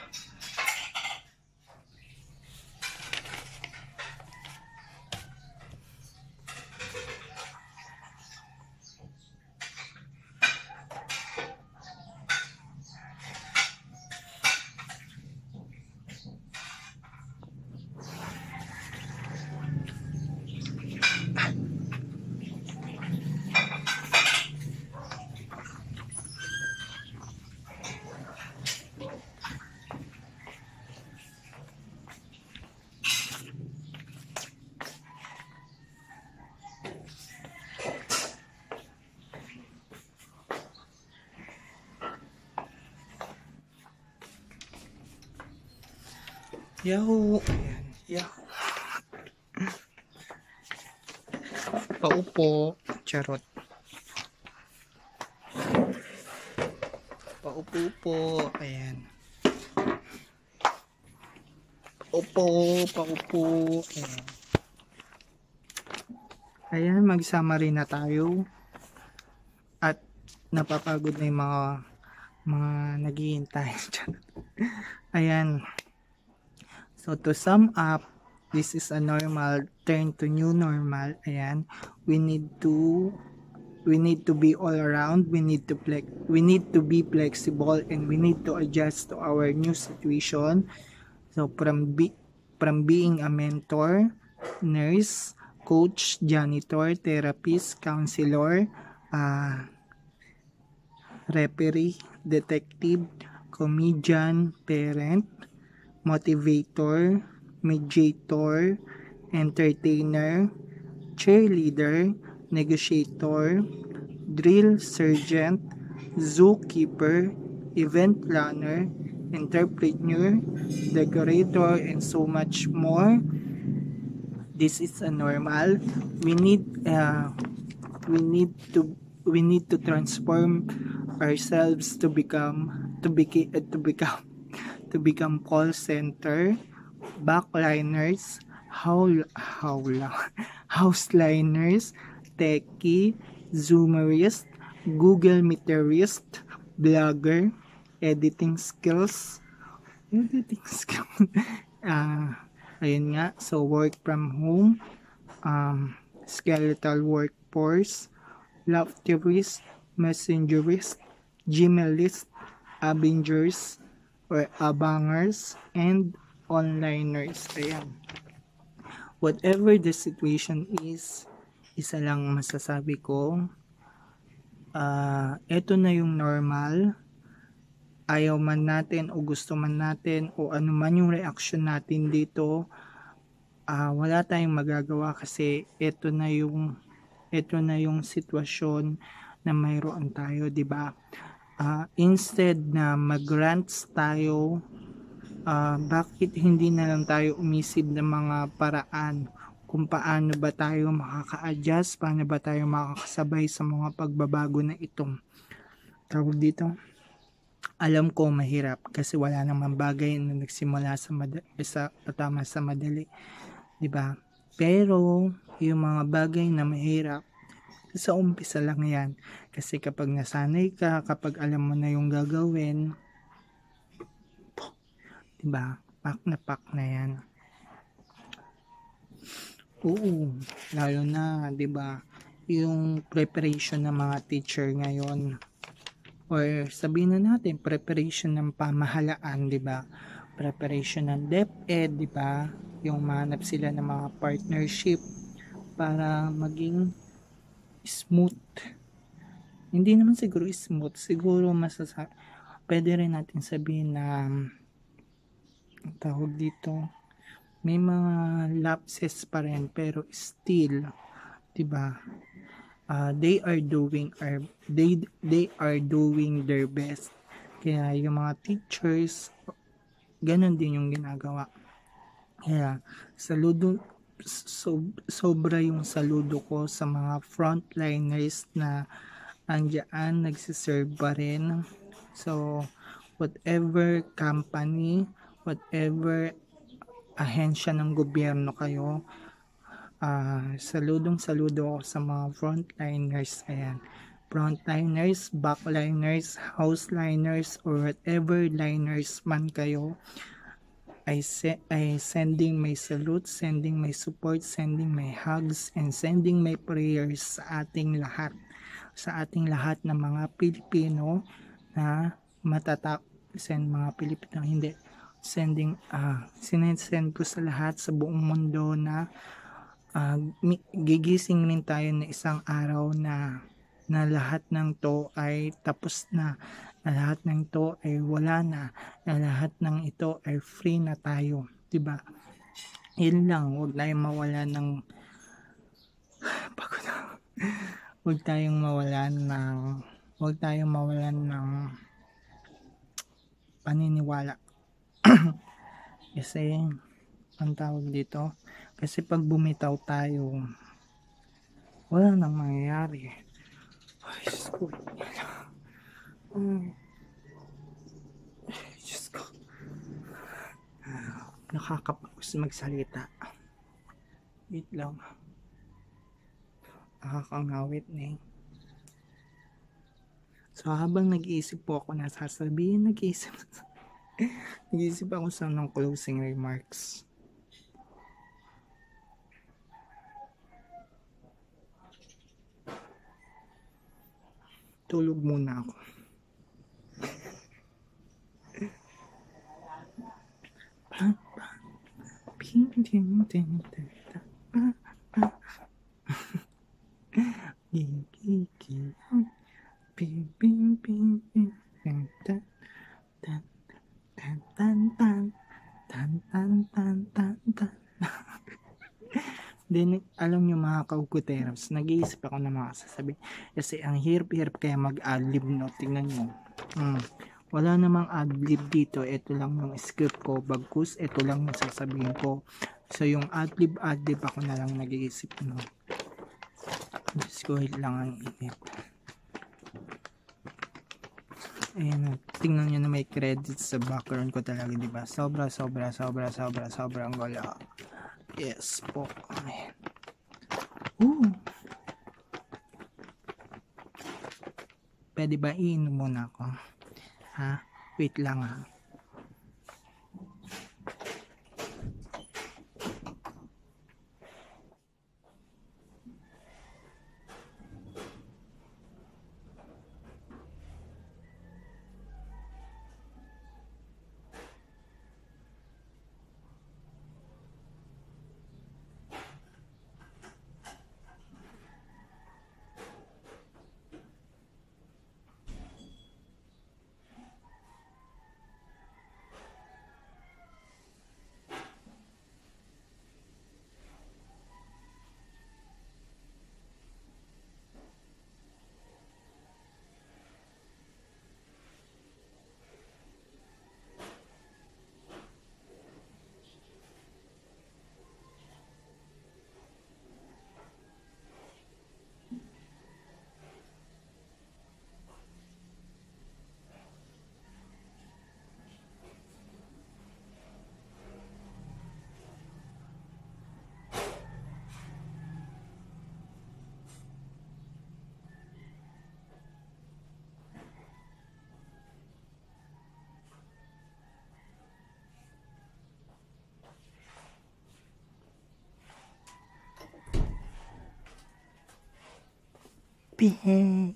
Yahoo! Ayan, yahoo! Paupo, Charot. Paupo po. Ayan. Paupo. Ayan. Ayan, magsama rin na tayo. At napapagod na yung mga naghihintay. Ayan. So to sum up, this is a normal turn to new normal. Ayan. We need to be all around. We need to be flexible, and we need to adjust to our new situation. So from being a mentor, nurse, coach, janitor, therapist, counselor, referee, detective, comedian, parent, motivator, mediator, entertainer, cheerleader, negotiator, drill sergeant, zookeeper, event planner, entrepreneur, decorator, and so much more. This is a normal. We need to transform ourselves to become call center, backliners, houseliners, techie, zoomerist, Google meterist, blogger, editing skills. Ayun nga, so work from home, skeletal workforce, laughterist, messengerist, gmailist, avengers, or abangers, and onliners. Ayan. Whatever the situation is, isa lang masasabi ko, eto na yung normal. Ayaw man natin o gusto man natin o ano man yung reaction natin dito, wala tayong magagawa kasi eto na yung sitwasyon na mayroon tayo, di ba? Instead na mag-rants tayo, bakit hindi na lang tayo umisip ng mga paraan kung paano ba tayo makaka-adjust, paano ba tayo makakasabay sa mga pagbabago na itong tawag dito. Alam ko mahirap kasi wala namang bagay na nagsimula sa madali, di ba? Pero yung mga bagay na mahirap, sa umpisa lang yan. Kasi kapag nasanay ka, kapag alam mo na yung gagawin, diba? Pak na yan. Oo, lalo na, diba? Yung preparation ng mga teacher ngayon. Or sabihin na natin, preparation ng pamahalaan, diba? Preparation ng DepEd, diba? Yung mahanap sila ng mga partnership para maging smooth. Hindi naman siguro smooth, siguro pwede rin natin sabihin na tawag dito, may mga lapses pa rin pero still, 'di ba? They are doing their best. Kaya yung mga teachers ganun din yung ginagawa. Kaya sobra yung saludo ko sa mga frontliners na andyan, nagsiserve pa rin. So, whatever company, whatever ahensya ng gobyerno kayo, saludo sa mga frontliners. Ayan, frontliners, backliners, houseliners, or whatever liners man kayo. I sending my salute, sending my support, sending my hugs, and sending my prayers sa ating lahat ng mga Pilipino na sinend ko sa lahat sa buong mundo na gigising rin tayo na isang araw na lahat ng to ay tapos na lahat ng to ay wala na lahat ng ito ay free na tayo, diba? Yun lang, huwag tayong mawalan ng paniniwala. Kasi ang tawag dito, kasi pag bumitaw tayo, wala nang mangyayari. Ay, Diyos ko. Diyos ko. Nakakapagos magsalita. Wait lang. Nakakangawit na eh. So habang nag-iisip po ako na sasabihin, nag-iisip ako sa ng closing remarks. Tulog muna ako. Then, alam nyo mga kauguteros, nag-iisip ako ng mga sasabihin. Kasi ang hirap-hirap kaya mag-adlib, no? Tingnan nyo. Wala namang adlib dito. Ito lang yung script ko. Bagkus, ito lang yung sasabihin ko. So, yung adlib ako na lang nag-iisip, no? Diyos ko, lang ang init. Ayan, tingnan nyo na may credits sa background ko talaga, diba? Sobrang gala. Yes po. Ayan. Pwede ba iinom muna ako? Ha? Wait lang ha.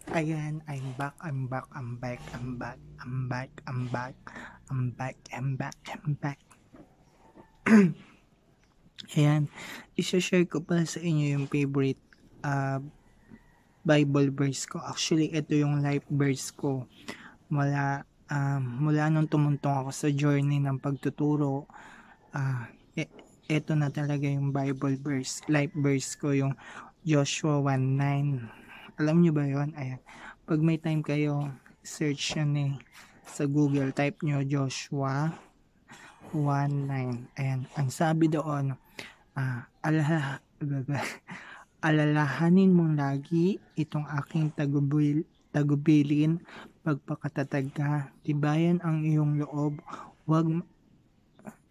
Ayan, I'm back. Ayan, isa-share ko pala sa inyo yung favorite Bible verse ko. Actually, ito yung life verse ko. Mula nung tumuntong ako sa journey ng pagtuturo, ito na talaga yung Bible verse, life verse ko, yung Joshua 1:9. Alam nyo ba yon? Ayan. Pag may time kayo, search yan sa Google, type nyo Joshua 1:9. Ayan. Ang sabi doon, alalahanin mong lagi itong aking tagubilin, pagpakatatag ka, tibayan ang iyong loob,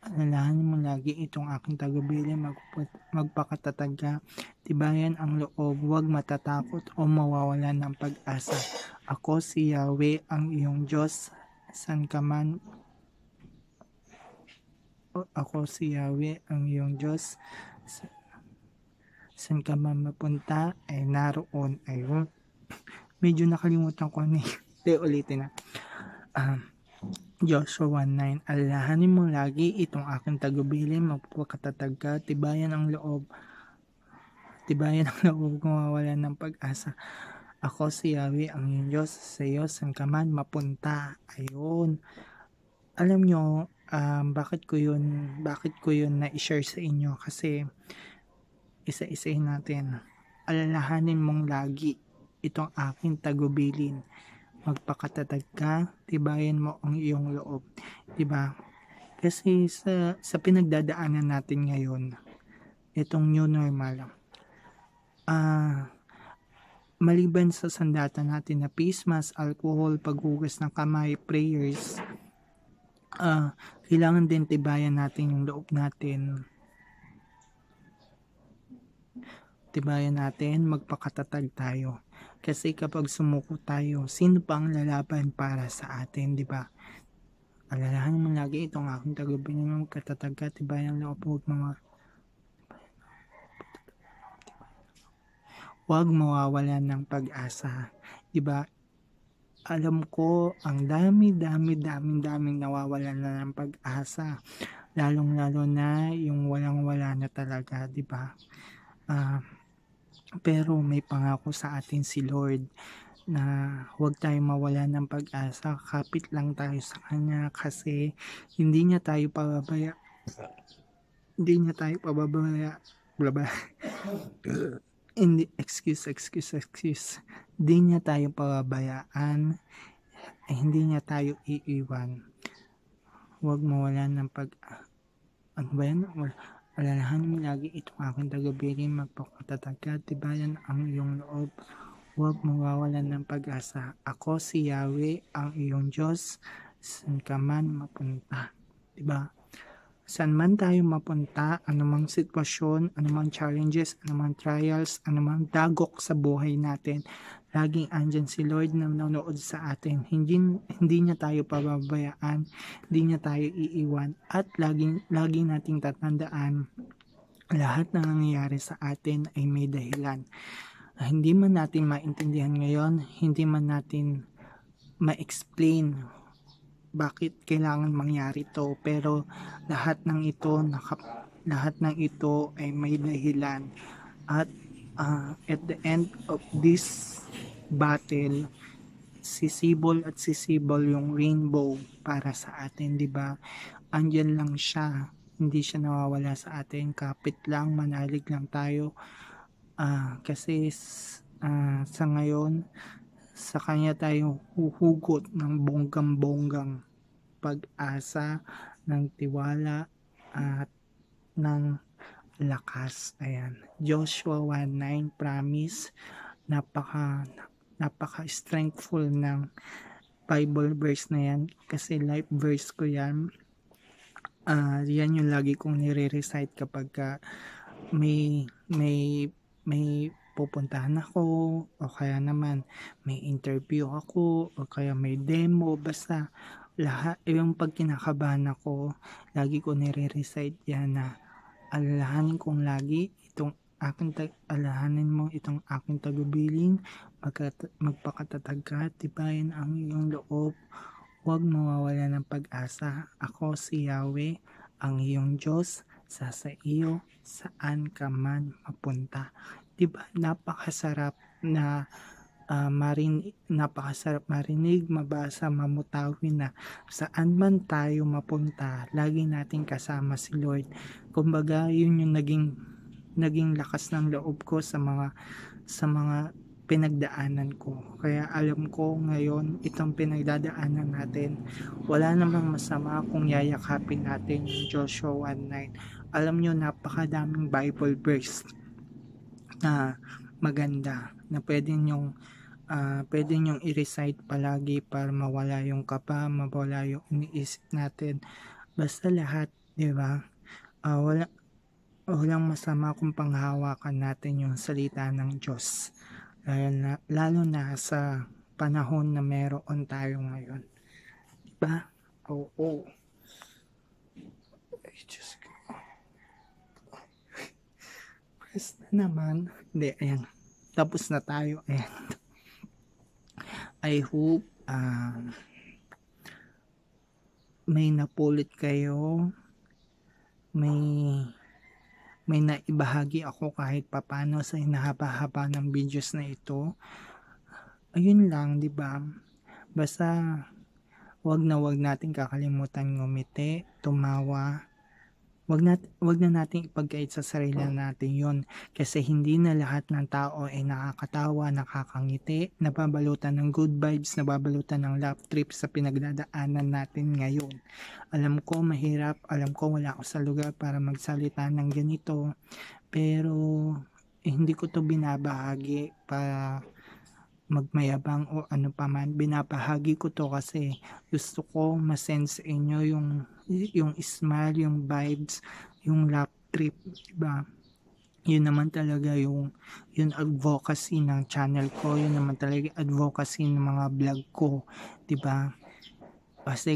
alalahanin mo lagi itong aking tagubilin, magpakatatag ka, tibayan ang loob, huwag matatakot o mawawalan ng pag-asa. Ako si Yahweh ang iyong Diyos, saan ka man mapunta ay naroon. Ayun. Medyo nakalimutan ko na ulitin na. Joshua 1:9. Alalahanin mo lagi itong aking tagubilin, magpakatatag ka, tibayan ang loob, kung mawawalan ng pag-asa. Ako si Yahweh ang iyong Diyos, sa iyo saan ka man mapunta. Ayun. Alam nyo, bakit ko yun na-share sa inyo? Kasi isa-isahin natin. Alalahanin mong lagi itong aking tagubilin, magpakatatag ka, tibayan mo ang iyong loob. Diba? Kasi sa pinagdadaanan natin ngayon, itong new normal, maliban sa sandata natin na face mask, alcohol, paghugas ng kamay, prayers, kailangan din tibayan natin yung loob natin. Tibayan natin, magpakatatag tayo. Kasi kapag sumuko tayo, sino pa ang lalaban para sa atin, di ba? Alalahanin mo lagi itong aking tagubilin mo, katatag ka, tibayan ang loob, huwag mawawalan ng pag-asa. Di ba? Alam ko, ang daming nawawalan na ng pag-asa. Lalong-lalo na yung walang-wala na talaga, di ba? Pero may pangako sa atin si Lord na huwag tayong mawala ng pag-asa. Kapit lang tayo sa Kanya kasi hindi niya tayo pababaya. Hindi niya tayo pababaya. Hindi niya tayo pababayaan. Hindi niya tayo iiwan. Huwag mawalan ng ano ba yan? Alalahanin mo lagi itong aking tagabirin, magpakatatag ka, tibayan ang iyong loob. Huwag mawawalan ng pag-asa. Ako si Yahweh, ang iyong Diyos, saan ka man mapunta. Diba? Saan man tayo mapunta, anumang sitwasyon, anumang challenges, anumang trials, anumang dagok sa buhay natin, laging andyan si Lord na nanonood sa atin. Hindi niya tayo pababayaan, hindi niya tayo iiwan, at laging nating tatandaan, lahat na nangyayari sa atin ay may dahilan. Hindi man natin maintindihan ngayon, hindi man natin ma-explain bakit kailangan mangyari to, pero lahat ng ito ay may dahilan, at at the end of this battle, sisibol yung rainbow para sa atin, di ba? Andyan lang siya, hindi siya nawawala sa atin. Kapit lang, manalig lang tayo, kasi sa ngayon, sa Kanya tayo huhugot ng bonggang-bonggang pag-asa, ng tiwala, at ng lakas. Ayan. Joshua 1:9 promise. Napaka-strengthful ng Bible verse na yan. Kasi life verse ko yan. Yan yung lagi kong nire-recite kapag may pupuntahan ako, o kaya naman may interview ako, o kaya may demo, basta lahat, yung pag kinakabahan ako, lagi ko nire-recite yan na alalahanin kong lagi alalahanin mo itong aking tagubilin, magpakatatag ka, tibayan ang iyong loob, huwag mawawala ng pag-asa. Ako si Yahweh, ang iyong Diyos, sa iyo saan ka man mapunta. Diba? Napakasarap marinig, mabasa, mamutawin na saan man tayo mapunta, lagi nating kasama si Lord. Kumbaga, yun yung naging lakas ng loob ko sa mga pinagdaanan ko. Kaya alam ko ngayon, itong pinagdadaanan natin, wala namang masama kung yayakapin natin yung Joshua 1:9. Alam nyo, napakadaming Bible verse na maganda na pwede nyong i-recite palagi para mawala yung kaba, mawala yung iniisip natin. Basta lahat, di ba? Walang masama kung panghawakan natin yung salita ng Diyos. Lalo na sa panahon na meron tayo ngayon. Di ba? Oo. Ay, Diyos ko. Press na naman. Hindi, ayan. Tapos na tayo. Ayan. I hope may napulot kayo, may naibahagi ako kahit papano sa hinahaba-haba ng videos na ito. Ayun lang, di ba? Basta wag natin kakalimutan ngumiti, tumawa. Wag na nating ipagkait sa sarili natin yon, kasi hindi na lahat ng tao ay nakakatawa, nakakangiti, nababalutan ng good vibes, nababalutan ng love trip sa pinagdadaanan natin ngayon. Alam ko mahirap, alam ko wala ako sa lugar para magsalita ng ganito, pero hindi ko to binabahagi para magmayabang o ano pa man. Binabahagi ko to kasi gusto ko ma-send sa inyo yung smile, yung vibes, yung love trip, diba? Yun naman talaga yung advocacy ng channel ko, yun naman talaga yung advocacy ng mga vlog ko, 'di ba? Kasi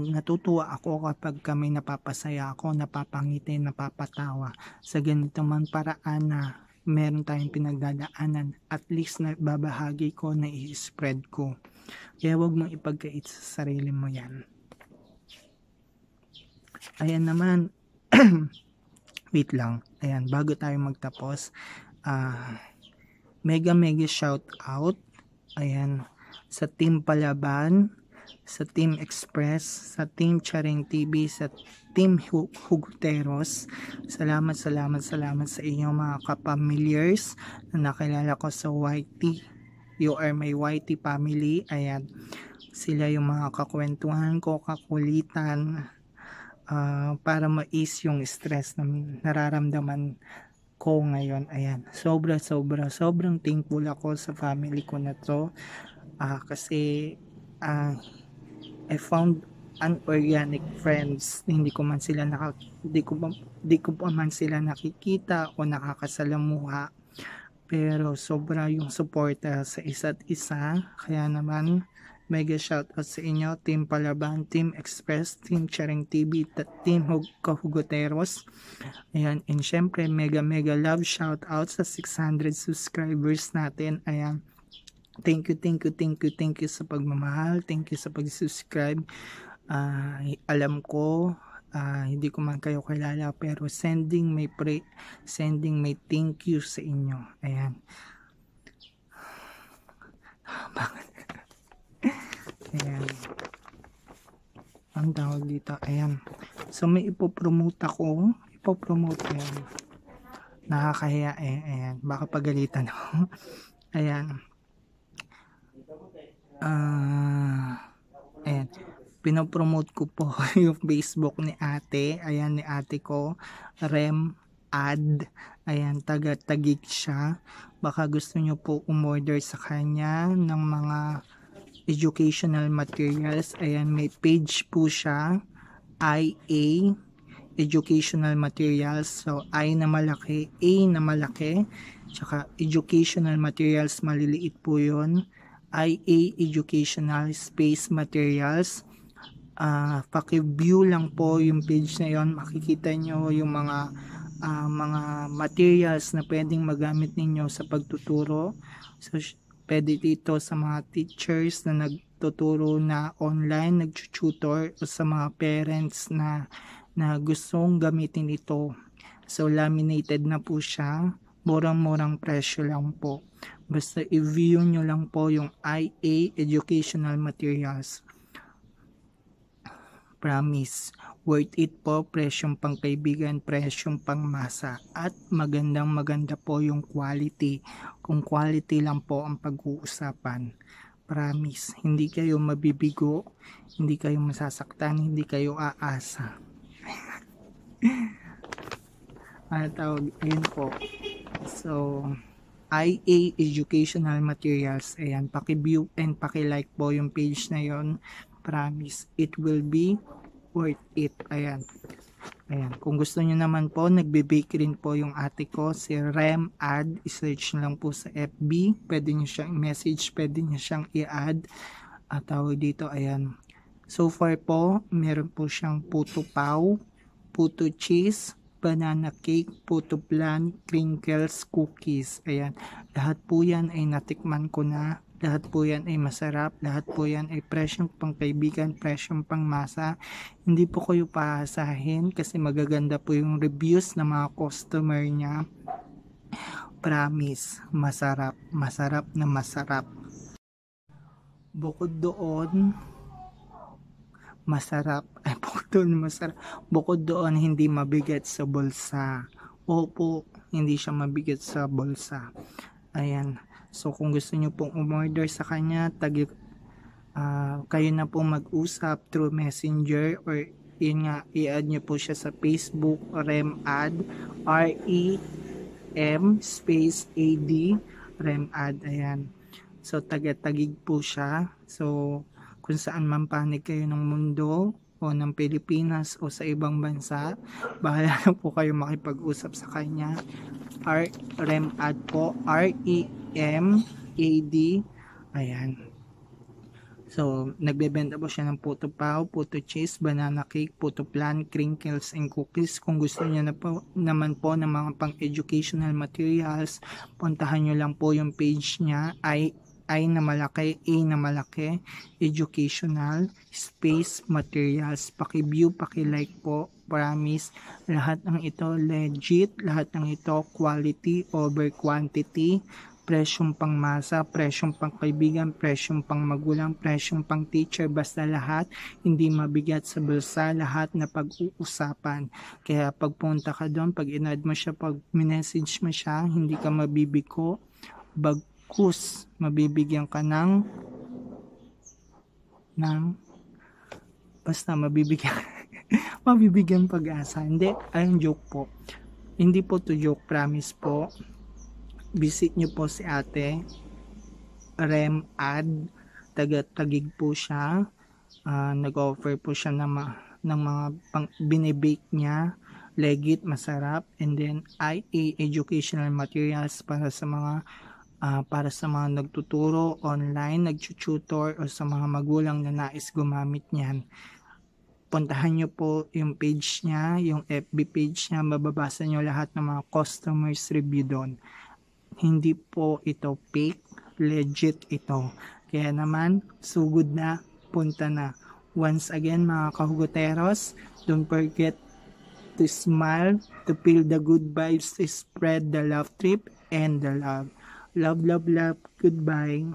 natutuwa ako kapag kami napapasaya ako, napapangiti, napapatawa sa ganito man paraan na meron tayong pinagdadaanan, at least na babahagi ko, na i-spread ko. Kaya wag mong ipagkait sa sarili mo yan. Ayan naman. Wait lang. Ayan, bago tayo magtapos, mega shout out. Ayan, sa Team Palaban, sa Team Express, sa Team Charing TV, sa Team Huguteros. Salamat sa inyo mga kapamilyers na nakilala ko sa YT. You are my YT family. Ayan, sila yung mga kakwentuhan ko, kakulitan, para ma-ease yung stress na nararamdaman ko ngayon. Ayan, sobrang thankful ako sa family ko na to, kasi I found an organic friends. Hindi ko man sila nakikita o nakakasalamuha, pero sobra yung suporta sa isa't isa. Kaya naman mega shoutout sa inyo, Team Palaban, Team Express, Team Charing TV, Team Kahugoteros. Ayan, and syempre mega love shoutout sa 600 subscribers natin. Ayan, thank you sa pagmamahal, thank you sa pag-subscribe. Alam ko hindi ko man kayo kilala, pero sending my thank you sa inyo. Ayan. Bakit? Ayan. Ang tawag dito, ayan. So may ipopromote yan. Nakakahiya ayan. Baka pagalitan ako. Ayan. Ayan. Pinopromote ko po yung Facebook ni ate. Ayan, ni ate ko, Rem Ad. Ayan, taga-Tagig siya. Baka gusto nyo po umorder sa kanya ng mga educational materials. Ayan, may page po siya, IA Educational Materials. So I na malaki, A na malaki, tsaka educational materials, maliliit po yun. IA Educational Space Materials. Paki-view lang po yung page na yon, makikita nyo yung mga materials na pwedeng magamit ninyo sa pagtuturo. So pwede dito sa mga teachers na nagtuturo na online, nag-tutor, o sa mga parents na gustong gamitin ito. So laminated na po siya, murang presyo lang po. Basta i-view nyo lang po yung IA Educational Materials. Promise, worth it po. Presyong pang kaibigan, presyong pang masa, at maganda po yung quality. Kung quality lang po ang pag-uusapan, promise, hindi kayo mabibigo, hindi kayo masasaktan, hindi kayo aasa. Ayun po. So IA Educational Materials, ayan, paki-view and paki-like po yung page na yon. Promise, it will be worth it. Ayan. Kung gusto nyo naman po, nagbe-bake rin po yung ate ko, si Rem Ad. I-search lang po sa FB. Pwede nyo siyang message, pwede nyo siyang i-add. Tawag dito, ayan. So far po, meron po siyang puto pau, puto cheese, banana cake, puto flan, crinkles, cookies. Ayan. Lahat po yan ay natikman ko na. Lahat po yan ay masarap. Lahat po yan ay presyong pang kaibigan, presyong pang masa. Hindi po kayo paasahin kasi magaganda po yung reviews ng mga customer niya. Promise, masarap. Masarap na masarap. Bukod doon, masarap. Bukod doon, hindi mabigat sa bulsa. Opo, hindi siya mabigat sa bulsa. Ayan. So kung gusto nyo pong umorder sa kanya, kayo na po mag-usap through Messenger, or yun nga, i-add nyo po siya sa Facebook, REMAD, REM space AD, REMAD. Ayan. So taga-Taguig po siya. So kung saan man panig kayo ng mundo o ng Pilipinas o sa ibang bansa, bahala na po kayo makipag-usap sa kanya. REMAD po, REMAD. Ayan. So, nagbebenta po siya ng puto pao, puto cheese, banana cake, puto flan, crinkles, and cookies. Kung gusto niya naman po ng mga pang-educational materials, puntahan nyo lang po yung page niya, I na malaki, A na malaki, educational, space, materials. Paki-view, paki-like po. Promise, lahat ng ito legit, lahat ng ito quality over quantity. Presyong pangmasa, presyong pangkaibigan, presyong pang magulang, presyong pang teacher, basta lahat hindi mabigat sa bulsa, lahat na pag-uusapan. Kaya pagpunta ka doon, pag in-add mo siya, pag minessage mo siya, hindi ka mabibiko, bagkus mabibigyan ka ng basta mabibigyan mabibigyan pag-asa. Hindi, ayun, joke po. Hindi po to joke, promise po. Visit nyo po si ate REMAD, taga-Taguig po siya. Nag-offer po siya ng mga binibake niya, legit, masarap, and then IA educational materials para sa mga nagtuturo online, nagtututor, o sa mga magulang na nais gumamit niyan. Puntahan nyo po yung page niya, yung FB page niya, mababasa nyo lahat ng mga customers review doon. Hindi po ito fake, legit ito. Kaya naman, sugod na, punta na. Once again, mga kahugoteros, don't forget to smile, to feel the good vibes, to spread the love trip and the love. Love, love, love. Goodbye.